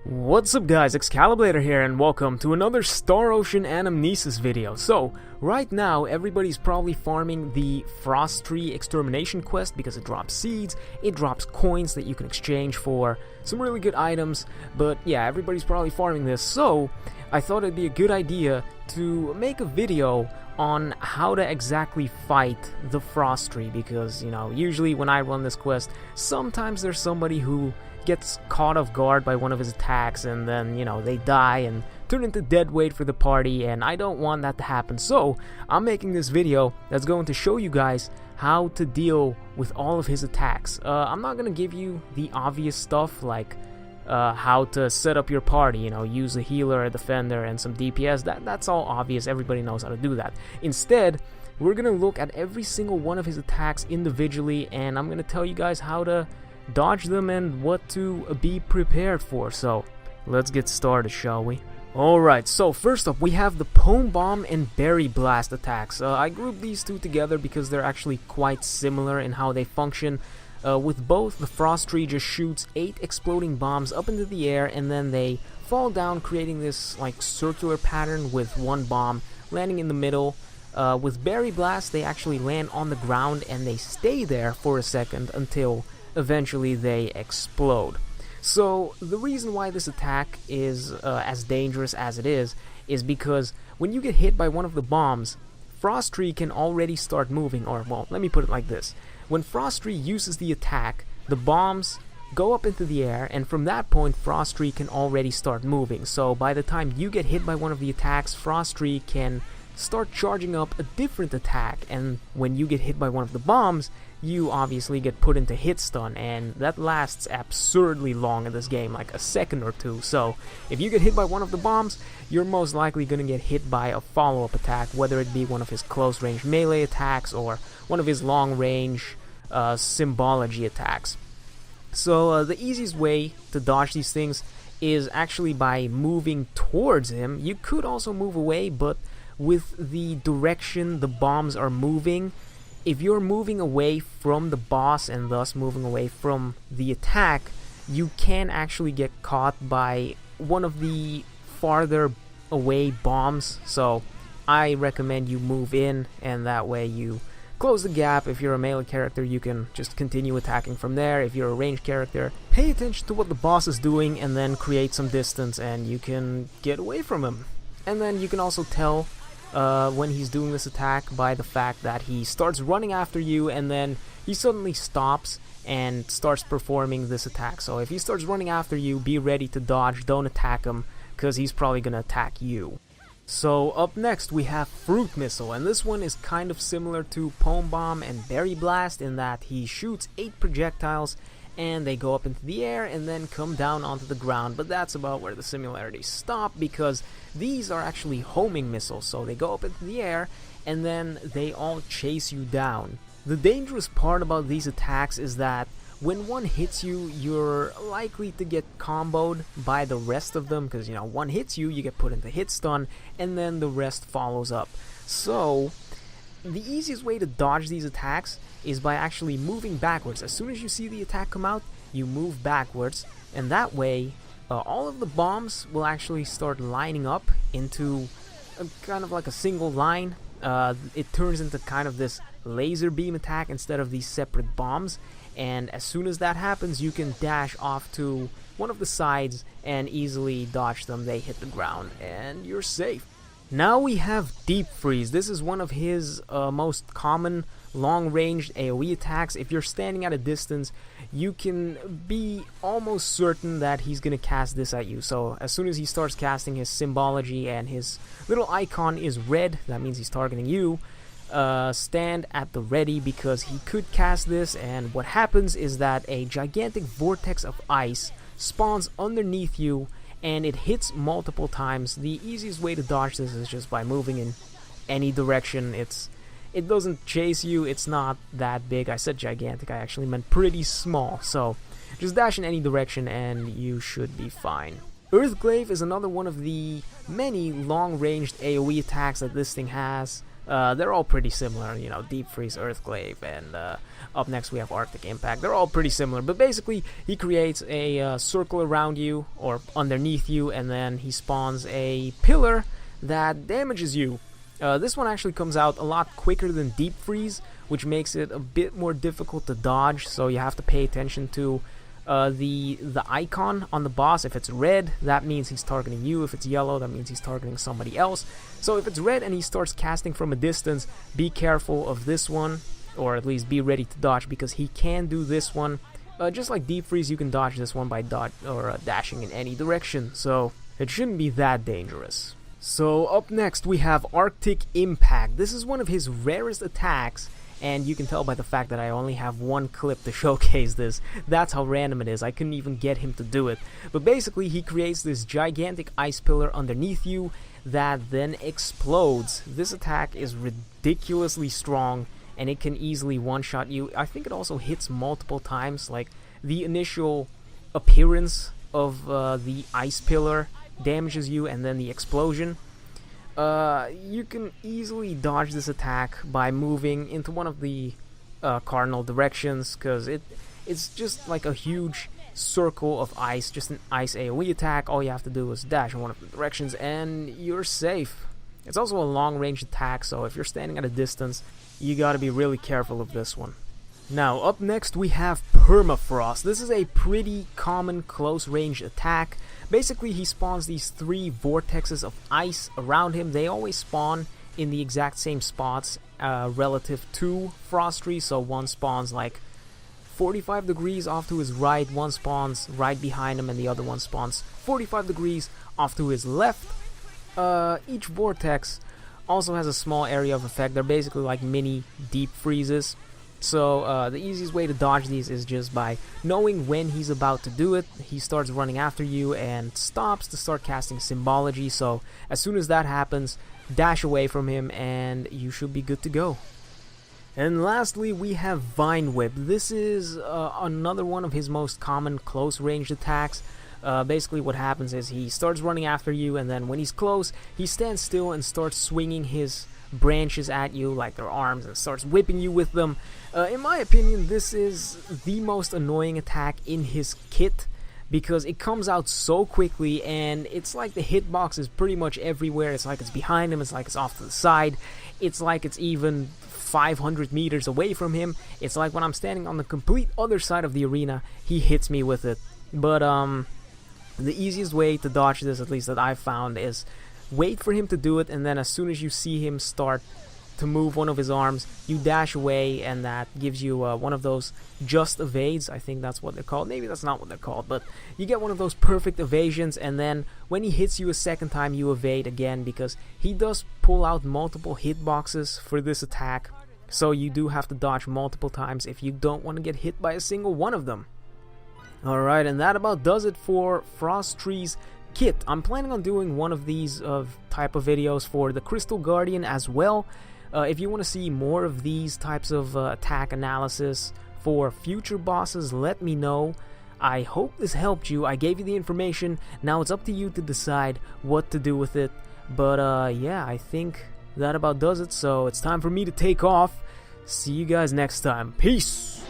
What's up guys, Excalibur here and welcome to another Star Ocean Anamnesis video. So, right now everybody's probably farming the Frost Tree Extermination quest because it drops seeds, it drops coins that you can exchange for some really good items, but yeah, everybody's probably farming this, so I thought it'd be a good idea to make a video on how to exactly fight the Frost Tree because, you know, usually when I run this quest, sometimes there's somebody who gets caught off guard by one of his attacks and then, you know, they die and turn into dead weight for the party, and I don't want that to happen. So I'm making this video that's going to show you guys how to deal with all of his attacks. I'm not going to give you the obvious stuff like how to set up your party, you know, use a healer, a defender, and some DPS. That's all obvious, everybody knows how to do that. Instead, we're going to look at every single one of his attacks individually, and I'm going to tell you guys how to dodge them and what to be prepared for. So let's get started, shall we? Alright, so first up we have the Pome Bomb and Berry Blast attacks. I grouped these two together because they're actually quite similar in how they function. With both, the Frost Tree just shoots 8 exploding bombs up into the air and then they fall down, creating this like circular pattern with one bomb landing in the middle. With Berry Blast, they actually land on the ground and they stay there for a second until eventually they explode. So the reason why this attack is as dangerous as it is because when you get hit by one of the bombs, Frost Tree can already start moving, or well, let me put it like this. When Frost Tree uses the attack, the bombs go up into the air, and from that point Frost Tree can already start moving. So by the time you get hit by one of the attacks, Frost Tree can start charging up a different attack, and when you get hit by one of the bombs, you obviously get put into hit stun, and that lasts absurdly long in this game, like a second or two. So if you get hit by one of the bombs, you're most likely gonna get hit by a follow-up attack, whether it be one of his close range melee attacks or one of his long range symbology attacks. So the easiest way to dodge these things is actually by moving towards him. You could also move away, but with the direction the bombs are moving, if you're moving away from the boss and thus moving away from the attack, you can actually get caught by one of the farther away bombs. So I recommend you move in, and that way you close the gap. If you're a melee character, you can just continue attacking from there. If you're a ranged character, pay attention to what the boss is doing and then create some distance and you can get away from him. And then you can also tell when he's doing this attack by the fact that he starts running after you and then he suddenly stops and starts performing this attack. So if he starts running after you, be ready to dodge, don't attack him, because he's probably gonna attack you. So up next we have Fruit Missile, and this one is kind of similar to Pome Bomb and Berry Blast in that he shoots 8 projectiles and they go up into the air and then come down onto the ground, but that's about where the similarities stop because these are actually homing missiles, so they go up into the air and then they all chase you down. The dangerous part about these attacks is that when one hits you, you're likely to get comboed by the rest of them because, you know, one hits you, you get put into hit stun, and then the rest follows up. So the easiest way to dodge these attacks is by actually moving backwards. As soon as you see the attack come out, you move backwards, and that way all of the bombs will actually start lining up into kind of like a single line. It turns into kind of this laser beam attack instead of these separate bombs, and as soon as that happens, you can dash off to one of the sides and easily dodge them. They hit the ground and you're safe. Now we have Deep Freeze. This is one of his most common long-range AoE attacks. If you're standing at a distance, you can be almost certain that he's going to cast this at you. So as soon as he starts casting his symbology and his little icon is red, that means he's targeting you. Stand at the ready because he could cast this, and what happens is that a gigantic vortex of ice spawns underneath you and it hits multiple times. The easiest way to dodge this is just by moving in any direction. It doesn't chase you, it's not that big. I said gigantic, I actually meant pretty small. So just dash in any direction and you should be fine. Earthglaive is another one of the many long-ranged AoE attacks that this thing has. They're all pretty similar, you know, Deep Freeze, Earthglaive, and up next we have Arctic Impact. They're all pretty similar, but basically he creates a circle around you or underneath you, and then he spawns a pillar that damages you. This one actually comes out a lot quicker than Deep Freeze, which makes it a bit more difficult to dodge, so you have to pay attention to the icon on the boss. If it's red, that means he's targeting you. If it's yellow, that means he's targeting somebody else. So if it's red and he starts casting from a distance, be careful of this one, or at least be ready to dodge, because he can do this one. Just like Deep Freeze, you can dodge this one by dashing in any direction, so it shouldn't be that dangerous. So up next we have Arctic Impact. This is one of his rarest attacks, and you can tell by the fact that I only have one clip to showcase this. That's how random it is. I couldn't even get him to do it. But basically he creates this gigantic ice pillar underneath you that then explodes. This attack is ridiculously strong, and it can easily one-shot you. I think it also hits multiple times. Like, the initial appearance of the ice pillar damages you, and then the explosion. You can easily dodge this attack by moving into one of the cardinal directions, because it's just like a huge circle of ice, just an ice AoE attack. All you have to do is dash in one of the directions and you're safe. It's also a long range attack, so if you're standing at a distance, you gotta be really careful of this one. Now, up next we have Permafrost. This is a pretty common close range attack. Basically, he spawns these 3 vortexes of ice around him. They always spawn in the exact same spots relative to Frost Tree. So one spawns like 45 degrees off to his right, one spawns right behind him, and the other one spawns 45 degrees off to his left. Each vortex also has a small area of effect. They're basically like mini deep freezes. So the easiest way to dodge these is just by knowing when he's about to do it. He starts running after you and stops to start casting symbology. So as soon as that happens, dash away from him and you should be good to go. And lastly, we have Vine Whip. This is another one of his most common close range attacks. Basically what happens is he starts running after you, and then when he's close, he stands still and starts swinging his branches at you like their arms and starts whipping you with them. In my opinion, this is the most annoying attack in his kit, because it comes out so quickly, and it's like the hitbox is pretty much everywhere. It's like it's behind him, it's like it's off to the side, it's like it's even 500 meters away from him. It's like when I'm standing on the complete other side of the arena, he hits me with it. But the easiest way to dodge this, at least that I've found, is wait for him to do it, and then as soon as you see him start to move one of his arms, you dash away, and that gives you one of those just evades. I think that's what they're called. Maybe that's not what they're called, but you get one of those perfect evasions, and then when he hits you a second time, you evade again, because he does pull out multiple hitboxes for this attack, so you do have to dodge multiple times if you don't want to get hit by a single one of them. Alright, and that about does it for Frost Tree's kit. I'm planning on doing one of these type of videos for the Crystal Guardian as well. If you want to see more of these types of attack analysis for future bosses, let me know. I hope this helped you. I gave you the information. Now it's up to you to decide what to do with it. But yeah, I think that about does it. So it's time for me to take off. See you guys next time. Peace!